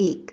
1,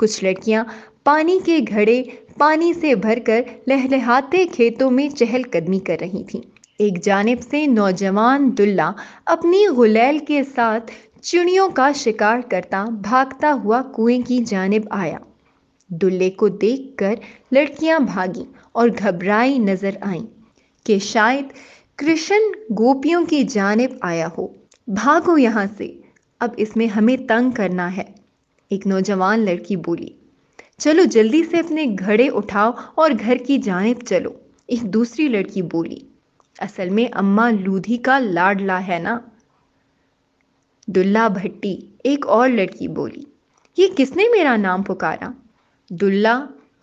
کچھ لڑکیاں پانی کے گھڑے پانی سے بھر کر لہلہاتے کھیتوں میں چہل قدمی کر رہی تھیں۔ ایک جانب سے نوجوان دلہ اپنی غلیل کے ساتھ چڑیوں کا شکار کرتا بھاگتا ہوا کنویں کی جانب آیا۔ دلے کو دیکھ کر لڑکیاں بھاگیں اور گھبرائی نظر آئیں کہ شاید کرشن گوپیوں کی جانب آیا ہو۔ بھاگو یہاں سے، اب اس میں ہمیں تنگ کرنا ہے، ایک نوجوان لڑکی بولی۔ چلو جلدی سے اپنے گھڑے اٹھاؤ اور گھر کی جانب چلو، ایک دوسری لڑکی بولی۔ اصل میں اماں لودھی کا لاڈلا ہے نا، دلہ بھٹی، ایک اور لڑکی بولی۔ یہ کس نے میرا نام پکارا؟ دلہ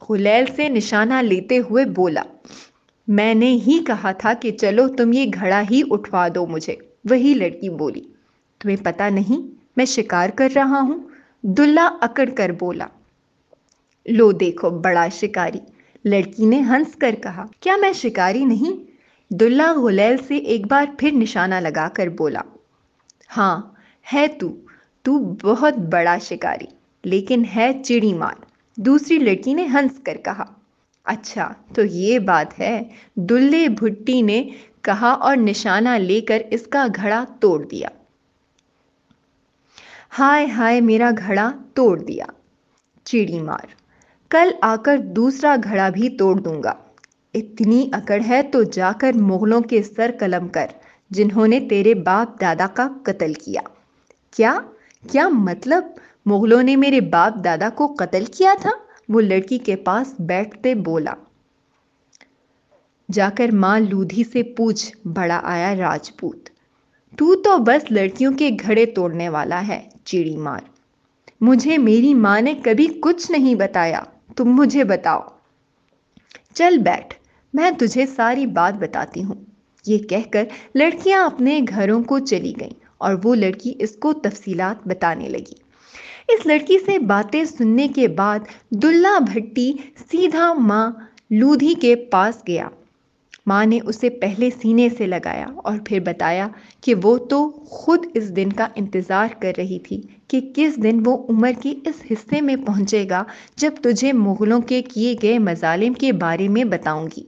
غلیل سے نشانہ لیتے ہوئے بولا۔ میں نے ہی کہا تھا کہ چلو تم یہ گھڑا ہی اٹھوا دو مجھے، وہی لڑکی بولی۔ تمہیں پتہ نہیں میں شکار کر رہا ہوں؟ دلہ اکڑ کر بولا۔ لو دیکھو بڑا شکاری، لڑکی نے ہنس کر کہا۔ کیا میں شکاری نہیں؟ دلہ غلیل سے ایک بار پھر نشانہ لگا کر بولا۔ ہاں ہے تو بہت بڑا شکاری، لیکن ہے چڑی مار، دوسری لڑکی نے ہنس کر کہا۔ اچھا تو یہ بات ہے، دلے بھٹی نے کہا اور نشانہ لے کر اس کا گھڑا توڑ دیا۔ ہائے ہائے میرا گھڑا توڑ دیا، چڑی مار، کل آ کر دوسرا گھڑا بھی توڑ دوں گا۔ اتنی اکڑ ہے تو جا کر مغلوں کے سر قلم کر جنہوں نے تیرے باپ دادا کا قتل کیا۔ کیا مطلب مغلوں نے میرے باپ دادا کو قتل کیا تھا؟ وہ لڑکی کے پاس بیٹھتے بولا۔ جا کر ماں لودھی سے پوچھ، بڑا آیا راجپوت۔ تو بس لڑکیوں کے گھڑے توڑنے والا ہے، چڑی مار۔ مجھے میری ماں نے کبھی کچھ نہیں بتایا، تم مجھے بتاؤ۔ چل بیٹھ، میں تجھے ساری بات بتاتی ہوں۔ یہ کہہ کر لڑکیاں اپنے گھروں کو چلی گئیں اور وہ لڑکی اس کو تفصیلات بتانے لگی۔ اس لڑکی سے باتیں سننے کے بعد دلہ بھٹی سیدھا ماں لودھی کے پاس گیا۔ ماں نے اسے پہلے سینے سے لگایا اور پھر بتایا کہ وہ تو خود اس دن کا انتظار کر رہی تھی کہ کس دن وہ عمر کے اس حصے میں پہنچے گا جب تجھے مغلوں کے کیے گئے مظالم کے بارے میں بتاؤں گی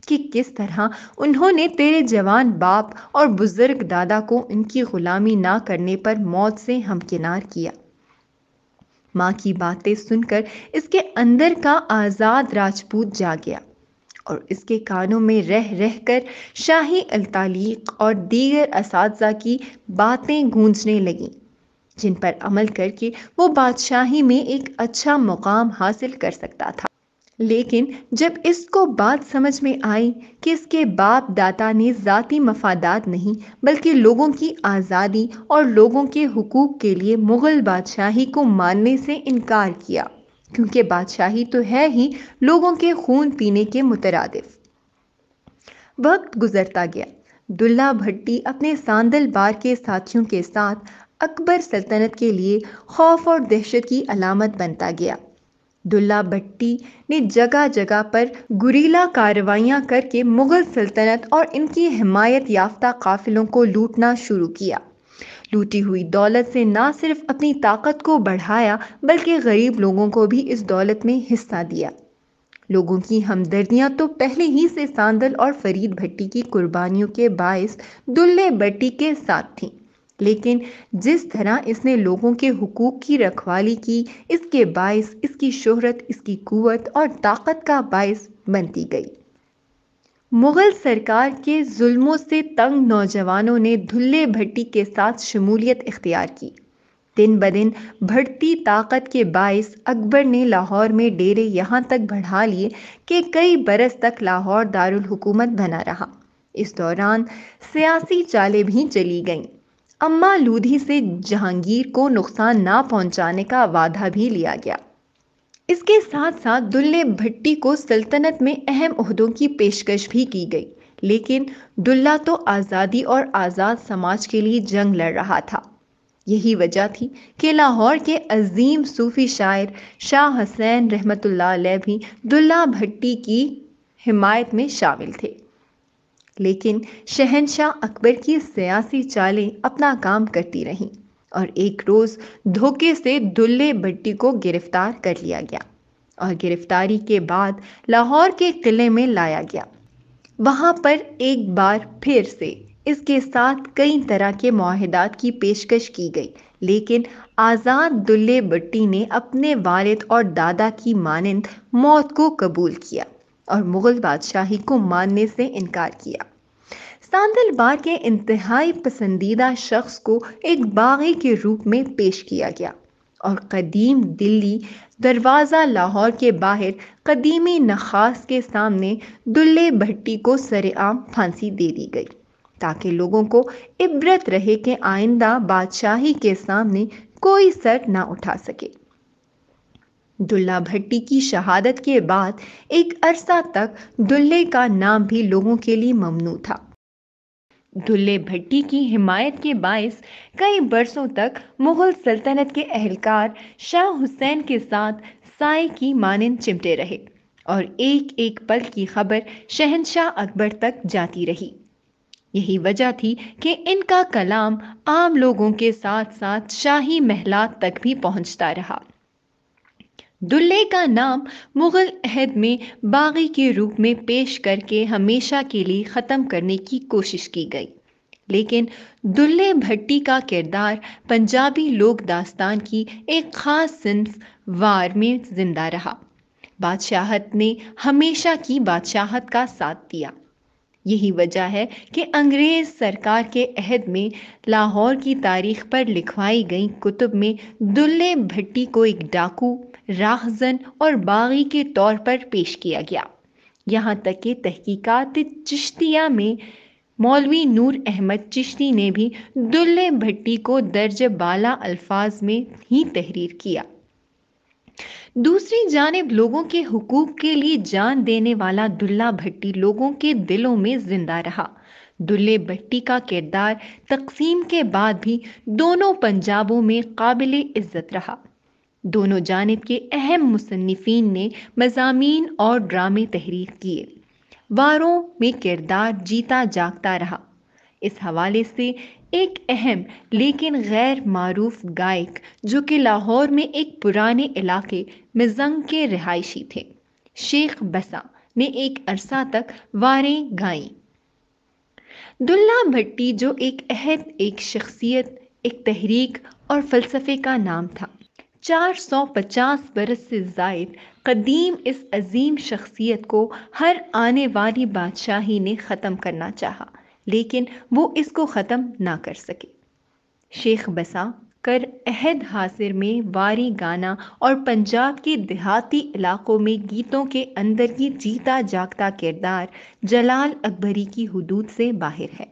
کہ کس طرح انہوں نے تیرے جوان باپ اور بزرگ دادا کو ان کی غلامی نہ کرنے پر موت سے ہمکنار کیا۔ ماں کی باتیں سن کر اس کے اندر کا آزاد راجپوت جا گیا اور اس کے کانوں میں رہ رہ کر شاہی التعلیق اور دیگر اساتذہ کی باتیں گونجنے لگیں جن پر عمل کر کے وہ بادشاہی میں ایک اچھا مقام حاصل کر سکتا تھا۔ لیکن جب اس کو بات سمجھ میں آئی کہ اس کے باپ دادا نے ذاتی مفادات نہیں بلکہ لوگوں کی آزادی اور لوگوں کے حقوق کے لیے مغل بادشاہی کو ماننے سے انکار کیا، کیونکہ بادشاہی تو ہے ہی لوگوں کے خون پینے کے مترادف۔ وقت گزرتا گیا، دلہ بھٹی اپنے ساندل بار کے ساتھیوں کے ساتھ اکبر سلطنت کے لیے خوف اور دہشت کی علامت بنتا گیا۔ دلہ بھٹی نے جگہ جگہ پر گریلا کارروائیاں کر کے مغل سلطنت اور ان کی حمایت یافتہ قافلوں کو لوٹنا شروع کیا۔ لوٹی ہوئی دولت سے نہ صرف اپنی طاقت کو بڑھایا بلکہ غریب لوگوں کو بھی اس دولت میں حصہ دیا۔ لوگوں کی ہمدردیاں تو پہلے ہی سے ساندل اور فرید بھٹی کی قربانیوں کے باعث دلے بھٹی کے ساتھ تھیں، لیکن جس طرح اس نے لوگوں کے حقوق کی رکھوالی کی، اس کے باعث اس کی شہرت اس کی قوت اور طاقت کا باعث بنتی گئی۔ مغل سرکار کے ظلموں سے تنگ نوجوانوں نے دلے بھٹی کے ساتھ شمولیت اختیار کی۔ دن بدن بڑھتی طاقت کے باعث اکبر نے لاہور میں ڈیرے یہاں تک بڑھا لیے کہ کئی برس تک لاہور دارالحکومت بنا رہا۔ اس دوران سیاسی چالیں بھی چلی گئیں۔ اماں لودھی سے جہانگیر کو نقصان نہ پہنچانے کا وعدہ بھی لیا گیا۔ اس کے ساتھ ساتھ دلے بھٹی کو سلطنت میں اہم عہدوں کی پیشکش بھی کی گئی، لیکن دلہ تو آزادی اور آزاد سماج کے لیے جنگ لڑ رہا تھا۔ یہی وجہ تھی کہ لاہور کے عظیم صوفی شاعر شاہ حسین رحمۃ اللہ علیہ بھی دلہ بھٹی کی حمایت میں شامل تھے۔ لیکن شہنشاہ اکبر کی سیاسی چالیں اپنا کام کرتی رہیں اور ایک روز دھوکے سے دلے بھٹی کو گرفتار کر لیا گیا اور گرفتاری کے بعد لاہور کے قلعے میں لایا گیا۔ وہاں پر ایک بار پھر سے اس کے ساتھ کئی طرح کے معاہدات کی پیشکش کی گئی، لیکن آزاد دلے بھٹی نے اپنے والد اور دادا کی مانند موت کو قبول کیا اور مغل بادشاہی کو ماننے سے انکار کیا۔ ساندل بار کے انتہائی پسندیدہ شخص کو ایک باغی کے روپ میں پیش کیا گیا اور قدیم دلی دروازہ لاہور کے باہر قدیمی نخاس کے سامنے دلے بھٹی کو سرعام پھانسی دے دی گئی تاکہ لوگوں کو عبرت رہے کہ آئندہ بادشاہی کے سامنے کوئی سر نہ اٹھا سکے۔ دلہ بھٹی کی شہادت کے بعد ایک عرصہ تک دلے کا نام بھی لوگوں کے لیے ممنوع تھا۔ دلے بھٹی کی حمایت کے باعث کئی برسوں تک مغل سلطنت کے اہلکار شاہ حسین کے ساتھ سائے کی مانند چمٹے رہے اور ایک ایک پل کی خبر شہنشاہ اکبر تک جاتی رہی۔ یہی وجہ تھی کہ ان کا کلام عام لوگوں کے ساتھ ساتھ شاہی محلات تک بھی پہنچتا رہا۔ دلے کا نام مغل عہد میں باغی کے روپ میں پیش کر کے ہمیشہ کے لیے ختم کرنے کی کوشش کی گئی، لیکن دلے بھٹی کا کردار پنجابی لوک داستان کی ایک خاص صنف وار میں زندہ رہا۔ بادشاہت نے ہمیشہ کی بادشاہت کا ساتھ دیا۔ یہی وجہ ہے کہ انگریز سرکار کے عہد میں لاہور کی تاریخ پر لکھوائی گئی کتب میں دلے بھٹی کو ایک ڈاکو، راہزن اور باغی کے طور پر پیش کیا گیا۔ یہاں تک کہ تحقیقات چشتیہ میں مولوی نور احمد چشتی نے بھی دلے بھٹی کو درجہ بالا الفاظ میں ہی تحریر کیا۔ دوسری جانب لوگوں کے حقوق کے لیے جان دینے والا دلہ بھٹی لوگوں کے دلوں میں زندہ رہا۔ دلے بھٹی کا کردار تقسیم کے بعد بھی دونوں پنجابوں میں قابل عزت رہا۔ دونوں جانب کے اہم مصنفین نے مضامین اور ڈرامے تحریر کیے۔ واروں میں کردار جیتا جاگتا رہا۔ اس حوالے سے ایک اہم لیکن غیر معروف گائک جو کہ لاہور میں ایک پرانے علاقے مزنگ کے رہائشی تھے، شیخ بسا نے ایک عرصہ تک واریں گائیں۔ دلہ بھٹی جو ایک عہد، ایک شخصیت، ایک تحریک اور فلسفے کا نام تھا، 450 برس سے زائد قدیم اس عظیم شخصیت کو ہر آنے والی بادشاہی نے ختم کرنا چاہا، لیکن وہ اس کو ختم نہ کر سکے۔ شیخ بسا کر عہد حاضر میں واری گانا اور پنجاب کے دیہاتی علاقوں میں گیتوں کے اندر کی جیتا جاگتا کردار جلال اکبری کی حدود سے باہر ہے۔